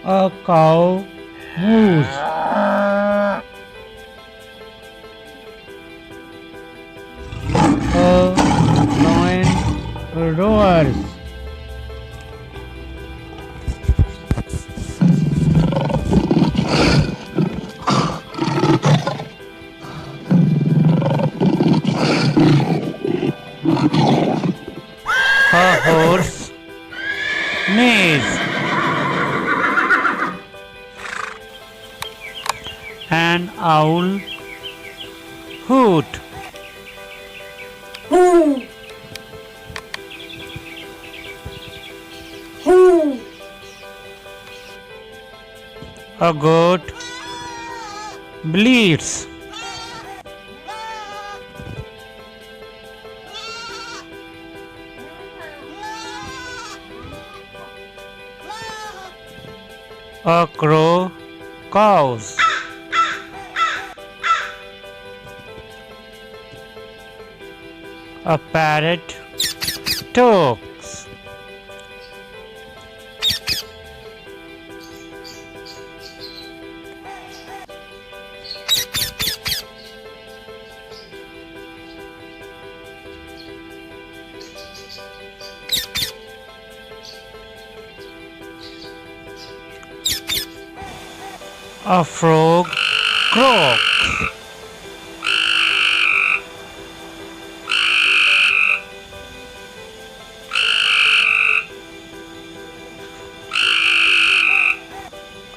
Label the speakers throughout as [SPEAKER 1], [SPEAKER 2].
[SPEAKER 1] A cow moves. A lion roars. A horse neighs. An owl hoot. A goat bleats. A crow caws. A parrot talks. A frog croaks.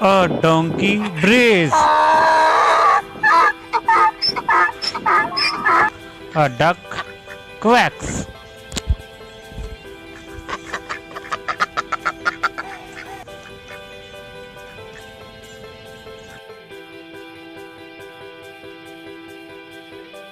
[SPEAKER 1] A donkey brays. A duck quacks.